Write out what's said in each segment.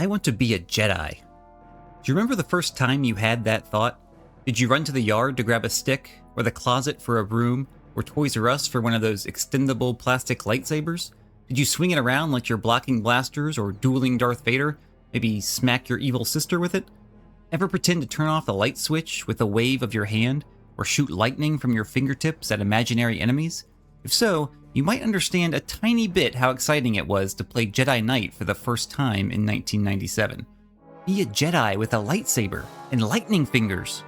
I want to be a Jedi. Do you remember the first time you had that thought? Did you run to the yard to grab a stick, or the closet for a broom, or Toys R Us for one of those extendable plastic lightsabers? Did you swing it around like you're blocking blasters or dueling Darth Vader? Maybe smack your evil sister with it? Ever pretend to turn off the light switch with a wave of your hand, or shoot lightning from your fingertips at imaginary enemies? If so, you might understand a tiny bit how exciting it was to play Jedi Knight for the first time in 1997. Be a Jedi with a lightsaber and lightning fingers.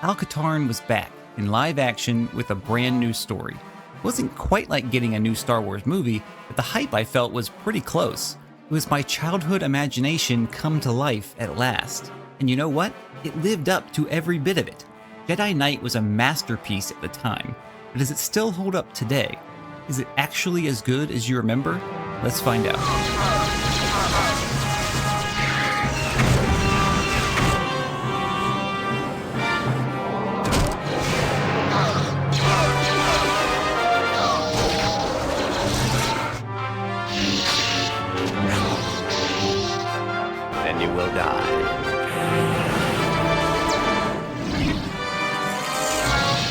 Al-Katarn was back in live action with a brand new story. It wasn't quite like getting a new Star Wars movie, but the hype I felt was pretty close. It was my childhood imagination come to life at last. And you know what? It lived up to every bit of it. Jedi Knight was a masterpiece at the time, but does it still hold up today? Is it actually as good as you remember? Let's find out. Then you will die.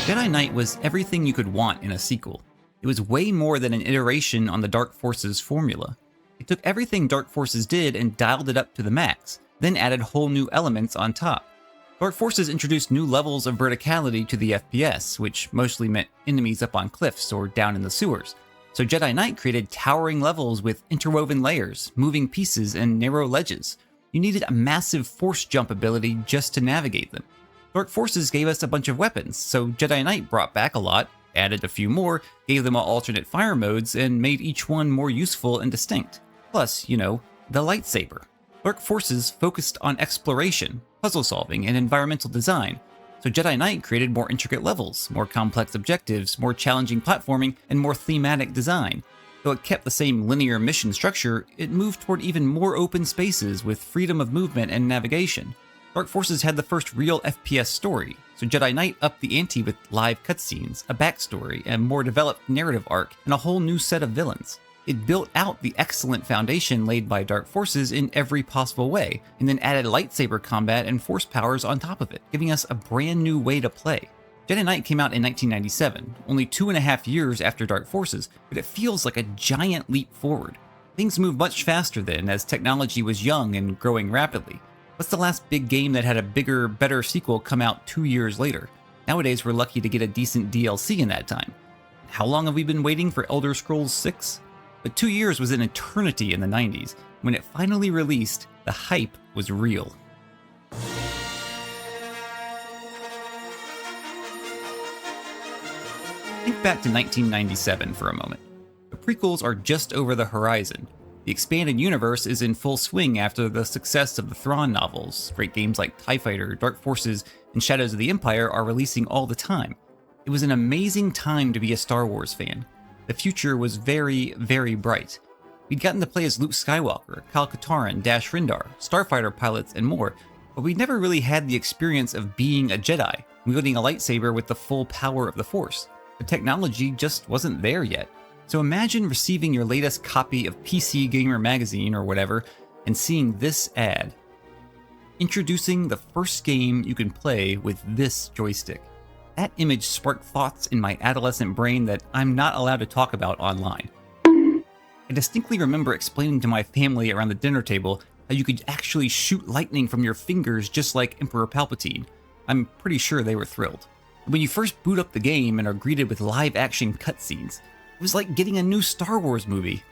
Jedi Knight was everything you could want in a sequel. It was way more than an iteration on the Dark Forces formula. It took everything Dark Forces did and dialed it up to the max, then added whole new elements on top. Dark Forces introduced new levels of verticality to the FPS, which mostly meant enemies up on cliffs or down in the sewers. So Jedi Knight created towering levels with interwoven layers, moving pieces, and narrow ledges. You needed a massive force jump ability just to navigate them. Dark Forces gave us a bunch of weapons, so Jedi Knight brought back a lot, added a few more, gave them all alternate fire modes, and made each one more useful and distinct. Plus, the lightsaber. Dark Forces focused on exploration, puzzle solving, and environmental design, so Jedi Knight created more intricate levels, more complex objectives, more challenging platforming, and more thematic design. Though it kept the same linear mission structure, it moved toward even more open spaces with freedom of movement and navigation. Dark Forces had the first real FPS story, so Jedi Knight upped the ante with live cutscenes, a backstory, a more developed narrative arc, and a whole new set of villains. It built out the excellent foundation laid by Dark Forces in every possible way, and then added lightsaber combat and force powers on top of it, giving us a brand new way to play. Jedi Knight came out in 1997, only 2.5 years after Dark Forces, but it feels like a giant leap forward. Things moved much faster then, as technology was young and growing rapidly. What's the last big game that had a bigger, better sequel come out 2 years later? Nowadays, we're lucky to get a decent DLC in that time. How long have we been waiting for Elder Scrolls 6? But 2 years was an eternity in the 90s. When it finally released, the hype was real. Think back to 1997 for a moment. The prequels are just over the horizon. The expanded universe is in full swing after the success of the Thrawn novels. Great games like TIE Fighter, Dark Forces, and Shadows of the Empire are releasing all the time. It was an amazing time to be a Star Wars fan. The future was very, very bright. We'd gotten to play as Luke Skywalker, Kyle Katarn, Dash Rendar, Starfighter pilots, and more, but we never really had the experience of being a Jedi, wielding a lightsaber with the full power of the Force. The technology just wasn't there yet. So imagine receiving your latest copy of PC Gamer magazine or whatever, and seeing this ad. Introducing the first game you can play with this joystick. That image sparked thoughts in my adolescent brain that I'm not allowed to talk about online. I distinctly remember explaining to my family around the dinner table how you could actually shoot lightning from your fingers just like Emperor Palpatine. I'm pretty sure they were thrilled. When you first boot up the game and are greeted with live action cutscenes, it was like getting a new Star Wars movie.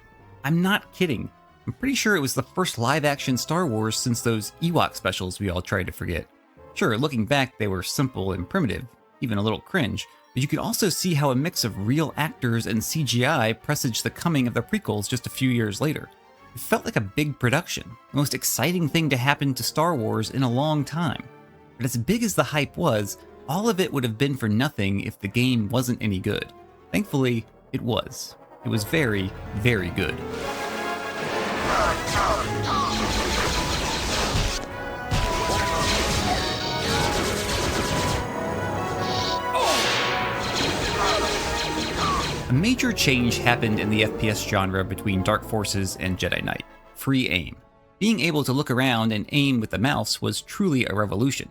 I'm not kidding. I'm pretty sure it was the first live-action Star Wars since those Ewok specials we all tried to forget. Sure, looking back, they were simple and primitive, even a little cringe, but you could also see how a mix of real actors and CGI presaged the coming of the prequels just a few years later. It felt like a big production, the most exciting thing to happen to Star Wars in a long time. But as big as the hype was, all of it would have been for nothing if the game wasn't any good. Thankfully, it was. It was very, very good. A major change happened in the FPS genre between Dark Forces and Jedi Knight: free aim. Being able to look around and aim with the mouse was truly a revolution.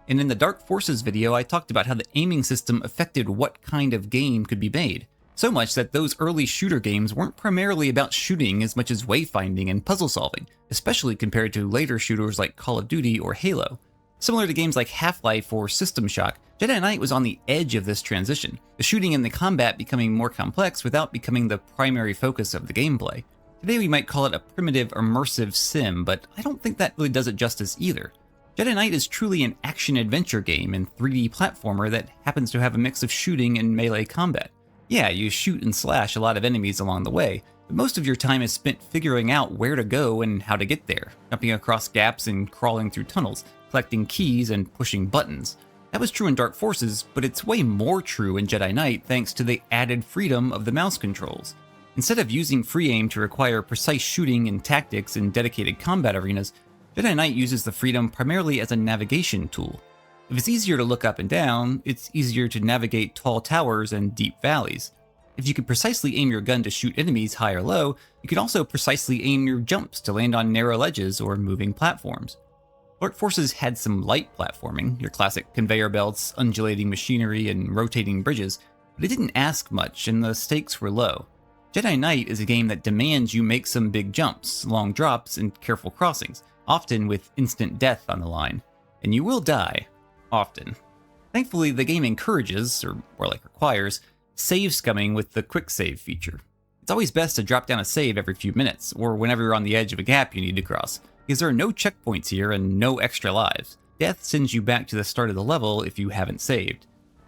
And in the Dark Forces video, I talked about how the aiming system affected what kind of game could be made. So much that those early shooter games weren't primarily about shooting as much as wayfinding and puzzle solving, especially compared to later shooters like Call of Duty or Halo. Similar to games like Half-Life or System Shock, Jedi Knight was on the edge of this transition, the shooting and the combat becoming more complex without becoming the primary focus of the gameplay. Today we might call it a primitive, immersive sim, but I don't think that really does it justice either. Jedi Knight is truly an action-adventure game and 3D platformer that happens to have a mix of shooting and melee combat. Yeah, you shoot and slash a lot of enemies along the way, but most of your time is spent figuring out where to go and how to get there, jumping across gaps and crawling through tunnels, collecting keys and pushing buttons. That was true in Dark Forces, but it's way more true in Jedi Knight thanks to the added freedom of the mouse controls. Instead of using free aim to require precise shooting and tactics in dedicated combat arenas, Jedi Knight uses the freedom primarily as a navigation tool. If it's easier to look up and down, it's easier to navigate tall towers and deep valleys. If you can precisely aim your gun to shoot enemies high or low, you can also precisely aim your jumps to land on narrow ledges or moving platforms. Dark Forces had some light platforming, your classic conveyor belts, undulating machinery, and rotating bridges, but it didn't ask much and the stakes were low. Jedi Knight is a game that demands you make some big jumps, long drops, and careful crossings, often with instant death on the line. And you will die. Often. Thankfully, the game encourages, or more like requires, save scumming with the quick save feature. It's always best to drop down a save every few minutes, or whenever you're on the edge of a gap you need to cross, because there are no checkpoints here and no extra lives. Death sends you back to the start of the level if you haven't saved.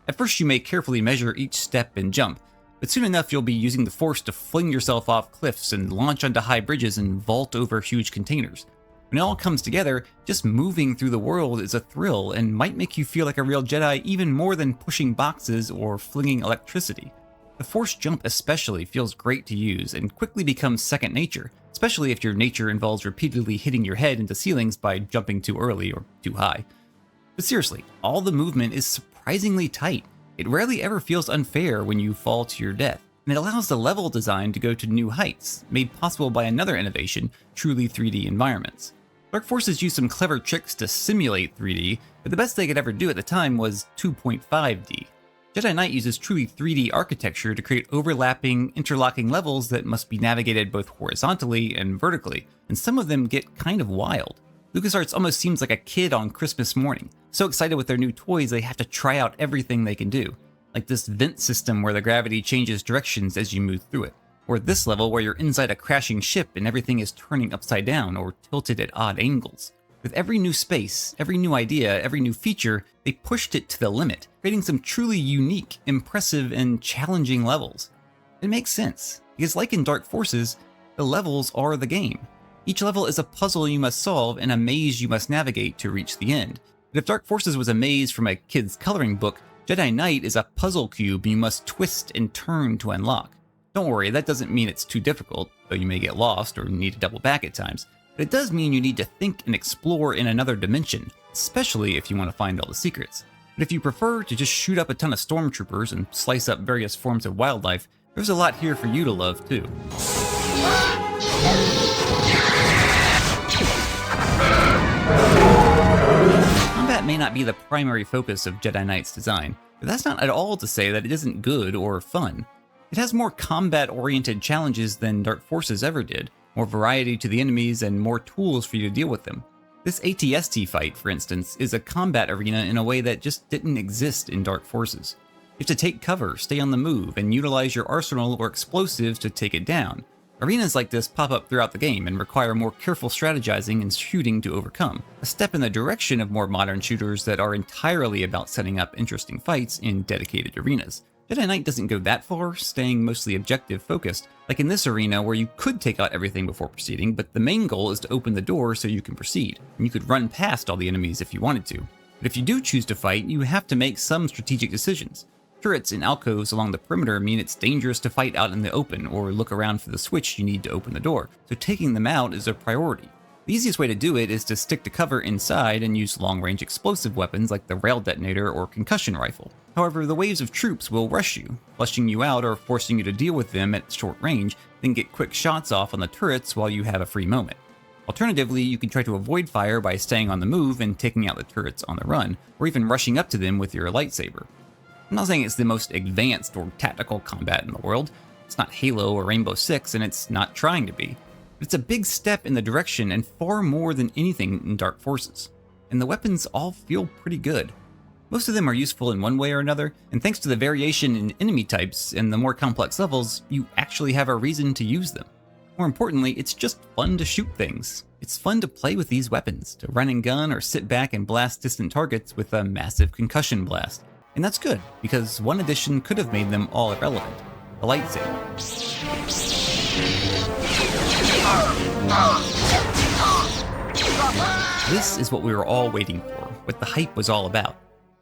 At first you may carefully measure each step and jump, but soon enough you'll be using the Force to fling yourself off cliffs and launch onto high bridges and vault over huge containers. When it all comes together, just moving through the world is a thrill and might make you feel like a real Jedi even more than pushing boxes or flinging electricity. The Force jump especially feels great to use and quickly becomes second nature, especially if your nature involves repeatedly hitting your head into ceilings by jumping too early or too high. But seriously, all the movement is surprisingly tight. It rarely ever feels unfair when you fall to your death, and it allows the level design to go to new heights, made possible by another innovation, truly 3D environments. Dark Forces used some clever tricks to simulate 3D, but the best they could ever do at the time was 2.5D. Jedi Knight uses truly 3D architecture to create overlapping, interlocking levels that must be navigated both horizontally and vertically, and some of them get kind of wild. LucasArts almost seems like a kid on Christmas morning, so excited with their new toys they have to try out everything they can do, like this vent system where the gravity changes directions as you move through it, or this level where you're inside a crashing ship and everything is turning upside down or tilted at odd angles. With every new space, every new idea, every new feature, they pushed it to the limit, creating some truly unique, impressive, and challenging levels. It makes sense, because like in Dark Forces, the levels are the game. Each level is a puzzle you must solve and a maze you must navigate to reach the end. But if Dark Forces was a maze from a kid's coloring book, Jedi Knight is a puzzle cube you must twist and turn to unlock. Don't worry, that doesn't mean it's too difficult, though you may get lost or need to double back at times. But it does mean you need to think and explore in another dimension, especially if you want to find all the secrets. But if you prefer to just shoot up a ton of stormtroopers and slice up various forms of wildlife, there's a lot here for you to love too. Combat may not be the primary focus of Jedi Knight's design, but that's not at all to say that it isn't good or fun. It has more combat-oriented challenges than Dark Forces ever did, more variety to the enemies, and more tools for you to deal with them. This ATST fight, for instance, is a combat arena in a way that just didn't exist in Dark Forces. You have to take cover, stay on the move, and utilize your arsenal or explosives to take it down. Arenas like this pop up throughout the game and require more careful strategizing and shooting to overcome, a step in the direction of more modern shooters that are entirely about setting up interesting fights in dedicated arenas. Jedi Knight doesn't go that far, staying mostly objective focused, like in this arena where you could take out everything before proceeding, but the main goal is to open the door so you can proceed, and you could run past all the enemies if you wanted to. But if you do choose to fight, you have to make some strategic decisions. Turrets and alcoves along the perimeter mean it's dangerous to fight out in the open or look around for the switch you need to open the door, so taking them out is a priority. The easiest way to do it is to stick to cover inside and use long-range explosive weapons like the rail detonator or concussion rifle. However, the waves of troops will rush you, flushing you out or forcing you to deal with them at short range, then get quick shots off on the turrets while you have a free moment. Alternatively, you can try to avoid fire by staying on the move and taking out the turrets on the run, or even rushing up to them with your lightsaber. I'm not saying it's the most advanced or tactical combat in the world. It's not Halo or Rainbow Six, and it's not trying to be. But it's a big step in the direction and far more than anything in Dark Forces. And the weapons all feel pretty good. Most of them are useful in one way or another, and thanks to the variation in enemy types and the more complex levels, you actually have a reason to use them. More importantly, it's just fun to shoot things. It's fun to play with these weapons, to run and gun or sit back and blast distant targets with a massive concussion blast. And that's good, because one addition could have made them all irrelevant: a lightsaber. This is what we were all waiting for, what the hype was all about.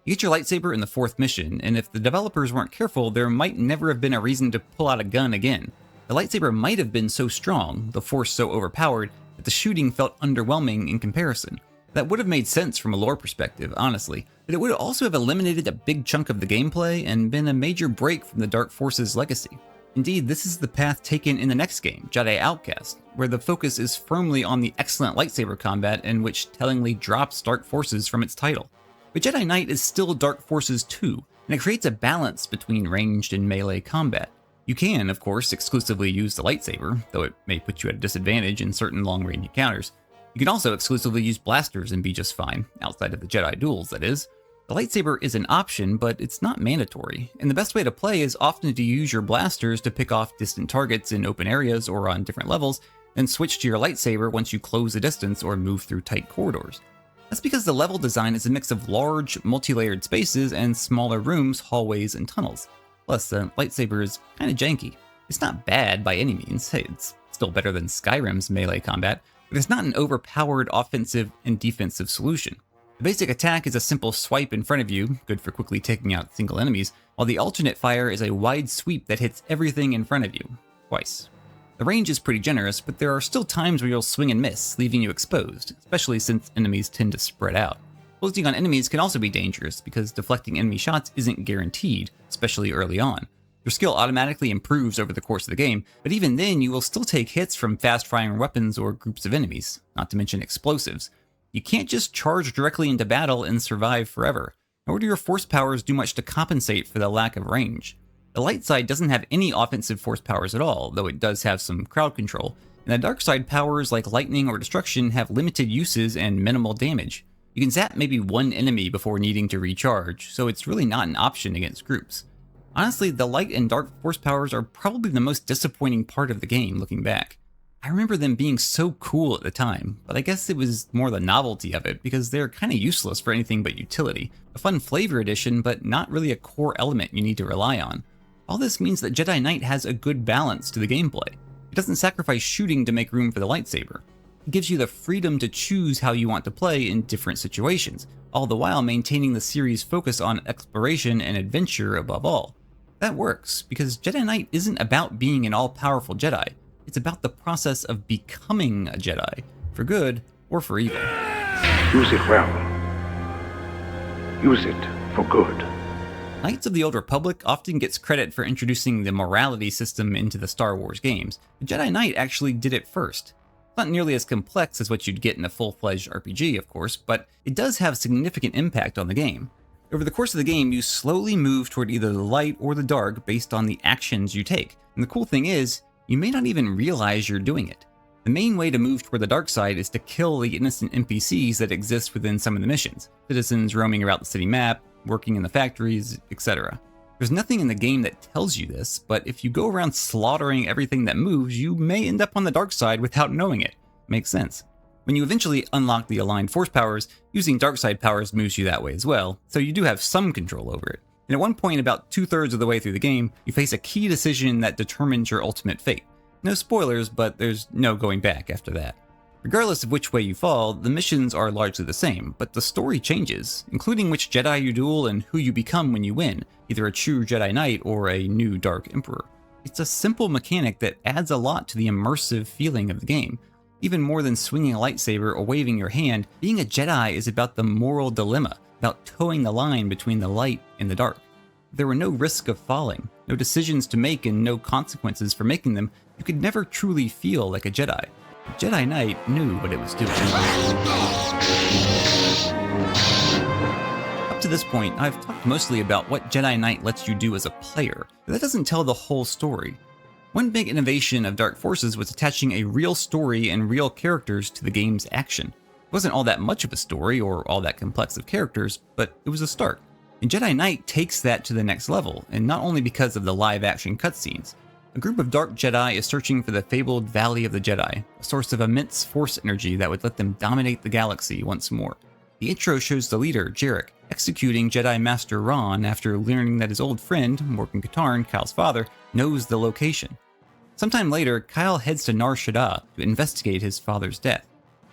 You get your lightsaber in the 4th mission, and if the developers weren't careful, there might never have been a reason to pull out a gun again. The lightsaber might have been so strong, the Force so overpowered, that the shooting felt underwhelming in comparison. That would have made sense from a lore perspective, honestly, but it would also have eliminated a big chunk of the gameplay and been a major break from the Dark Forces legacy. Indeed, this is the path taken in the next game, Jedi Outcast, where the focus is firmly on the excellent lightsaber combat and which tellingly drops Dark Forces from its title. But Jedi Knight is still Dark Forces 2, and it creates a balance between ranged and melee combat. You can, of course, exclusively use the lightsaber, though it may put you at a disadvantage in certain long-range encounters. You can also exclusively use blasters and be just fine, outside of the Jedi duels, that is. The lightsaber is an option, but it's not mandatory, and the best way to play is often to use your blasters to pick off distant targets in open areas or on different levels, then switch to your lightsaber once you close the distance or move through tight corridors. That's because the level design is a mix of large, multi-layered spaces and smaller rooms, hallways, and tunnels. Plus, the lightsaber is kinda janky. It's not bad by any means. Hey, it's still better than Skyrim's melee combat, but it's not an overpowered offensive and defensive solution. The basic attack is a simple swipe in front of you, good for quickly taking out single enemies, while the alternate fire is a wide sweep that hits everything in front of you, twice. The range is pretty generous, but there are still times where you'll swing and miss, leaving you exposed, especially since enemies tend to spread out. Closing on enemies can also be dangerous, because deflecting enemy shots isn't guaranteed, especially early on. Your skill automatically improves over the course of the game, but even then you will still take hits from fast-firing weapons or groups of enemies, not to mention explosives. You can't just charge directly into battle and survive forever, nor do your force powers do much to compensate for the lack of range. The light side doesn't have any offensive force powers at all, though it does have some crowd control, and the dark side powers like lightning or destruction have limited uses and minimal damage. You can zap maybe one enemy before needing to recharge, so it's really not an option against groups. Honestly, the light and dark force powers are probably the most disappointing part of the game looking back. I remember them being so cool at the time, but I guess it was more the novelty of it because they're kinda useless for anything but utility. A fun flavor addition, but not really a core element you need to rely on. All this means that Jedi Knight has a good balance to the gameplay. It doesn't sacrifice shooting to make room for the lightsaber. It gives you the freedom to choose how you want to play in different situations, all the while maintaining the series' focus on exploration and adventure above all. That works, because Jedi Knight isn't about being an all-powerful Jedi. It's about the process of becoming a Jedi, for good or for evil. Use it well. Use it for good. Knights of the Old Republic often gets credit for introducing the morality system into the Star Wars games, but Jedi Knight actually did it first. It's not nearly as complex as what you'd get in a full-fledged RPG, of course, but it does have significant impact on the game. Over the course of the game, you slowly move toward either the light or the dark based on the actions you take, and the cool thing is, you may not even realize you're doing it. The main way to move toward the dark side is to kill the innocent NPCs that exist within some of the missions. Citizens roaming around the city map, working in the factories, etc. There's nothing in the game that tells you this, but if you go around slaughtering everything that moves, you may end up on the dark side without knowing it. Makes sense. When you eventually unlock the aligned force powers, using dark side powers moves you that way as well, so you do have some control over it. And at one point, about 2/3 of the way through the game, you face a key decision that determines your ultimate fate. No spoilers, but there's no going back after that. Regardless of which way you fall, the missions are largely the same, but the story changes, including which Jedi you duel and who you become when you win, either a true Jedi Knight or a new Dark Emperor. It's a simple mechanic that adds a lot to the immersive feeling of the game. Even more than swinging a lightsaber or waving your hand, being a Jedi is about the moral dilemma, about towing the line between the light and the dark. If there were no risk of falling, no decisions to make and no consequences for making them, you could never truly feel like a Jedi. Jedi Knight knew what it was doing. Up to this point, I've talked mostly about what Jedi Knight lets you do as a player, but that doesn't tell the whole story. One big innovation of Dark Forces was attaching a real story and real characters to the game's action. It wasn't all that much of a story or all that complex of characters, but it was a start. And Jedi Knight takes that to the next level, and not only because of the live-action cutscenes. A group of dark Jedi is searching for the fabled Valley of the Jedi, a source of immense force energy that would let them dominate the galaxy once more. The intro shows the leader, Jarek, executing Jedi Master Ron after learning that his old friend, Morgan Katarn, Kyle's father, knows the location. Sometime later, Kyle heads to Nar Shaddaa to investigate his father's death.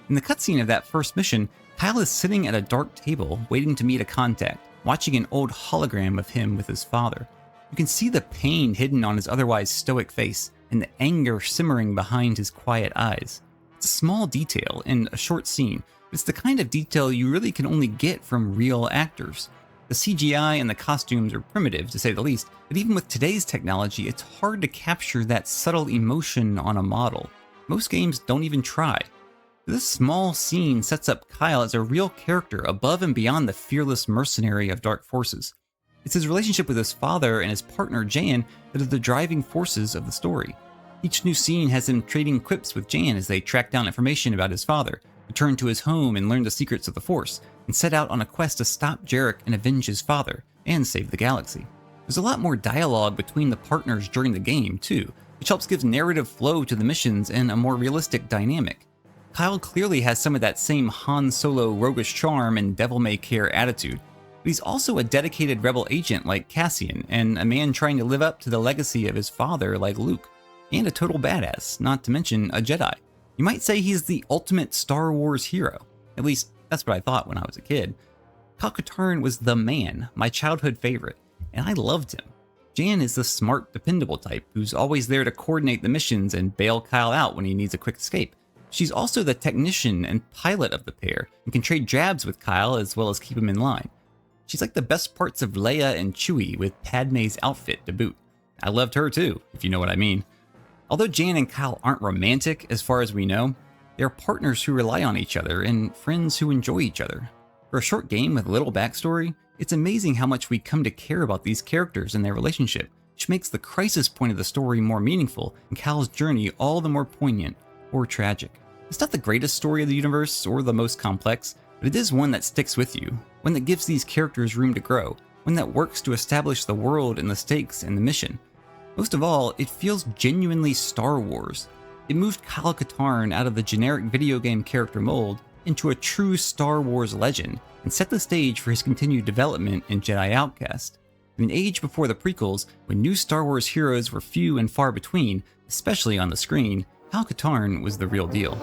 In the cutscene of that first mission, Kyle is sitting at a dark table waiting to meet a contact, watching an old hologram of him with his father. You can see the pain hidden on his otherwise stoic face and the anger simmering behind his quiet eyes. It's a small detail in a short scene, but it's the kind of detail you really can only get from real actors. The CGI and the costumes are primitive, to say the least, but even with today's technology, it's hard to capture that subtle emotion on a model. Most games don't even try. This small scene sets up Kyle as a real character above and beyond the fearless mercenary of Dark Forces. It's his relationship with his father and his partner Jan that are the driving forces of the story. Each new scene has him trading quips with Jan as they track down information about his father, return to his home and learn the secrets of the Force, and set out on a quest to stop Jarek and avenge his father, and save the galaxy. There's a lot more dialogue between the partners during the game, too, which helps give narrative flow to the missions and a more realistic dynamic. Kyle clearly has some of that same Han Solo roguish charm and devil-may-care attitude, but he's also a dedicated rebel agent like Cassian, and a man trying to live up to the legacy of his father like Luke, and a total badass, not to mention a Jedi. You might say he's the ultimate Star Wars hero. At least, that's what I thought when I was a kid. Kyle Katarn was the man, my childhood favorite, and I loved him. Jan is the smart, dependable type who's always there to coordinate the missions and bail Kyle out when he needs a quick escape. She's also the technician and pilot of the pair, and can trade jabs with Kyle as well as keep him in line. She's like the best parts of Leia and Chewie with Padme's outfit to boot. I loved her too, if you know what I mean. Although Jan and Kyle aren't romantic as far as we know, they're partners who rely on each other and friends who enjoy each other. For a short game with little backstory, it's amazing how much we come to care about these characters and their relationship, which makes the crisis point of the story more meaningful and Kyle's journey all the more poignant or tragic. It's not the greatest story of the universe or the most complex, but it is one that sticks with you, one that gives these characters room to grow, one that works to establish the world and the stakes and the mission. Most of all, it feels genuinely Star Wars. It moved Kyle Katarn out of the generic video game character mold into a true Star Wars legend, and set the stage for his continued development in Jedi Outcast. In an age before the prequels, when new Star Wars heroes were few and far between, especially on the screen, Kyle Katarn was the real deal.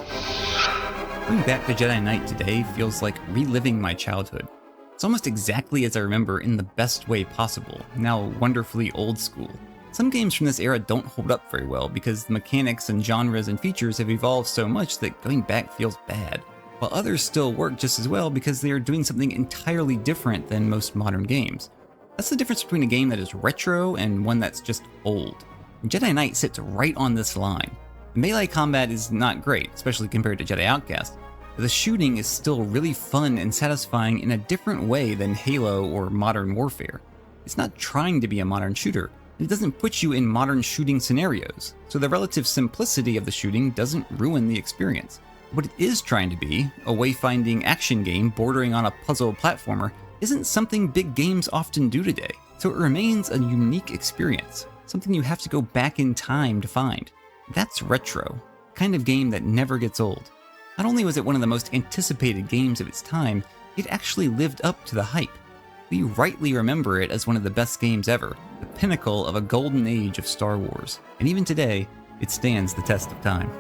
Going back to Jedi Knight today feels like reliving my childhood. It's almost exactly as I remember in the best way possible, now wonderfully old school. Some games from this era don't hold up very well because the mechanics and genres and features have evolved so much that going back feels bad, while others still work just as well because they are doing something entirely different than most modern games. That's the difference between a game that is retro and one that's just old. And Jedi Knight sits right on this line. The melee combat is not great, especially compared to Jedi Outcast, but the shooting is still really fun and satisfying in a different way than Halo or Modern Warfare. It's not trying to be a modern shooter, and it doesn't put you in modern shooting scenarios, so the relative simplicity of the shooting doesn't ruin the experience. What it is trying to be, a wayfinding action game bordering on a puzzle platformer, isn't something big games often do today, so it remains a unique experience, something you have to go back in time to find. That's retro, a kind of game that never gets old. Not only was it one of the most anticipated games of its time, it actually lived up to the hype. We rightly remember it as one of the best games ever, the pinnacle of a golden age of Star Wars, and even today, it stands the test of time.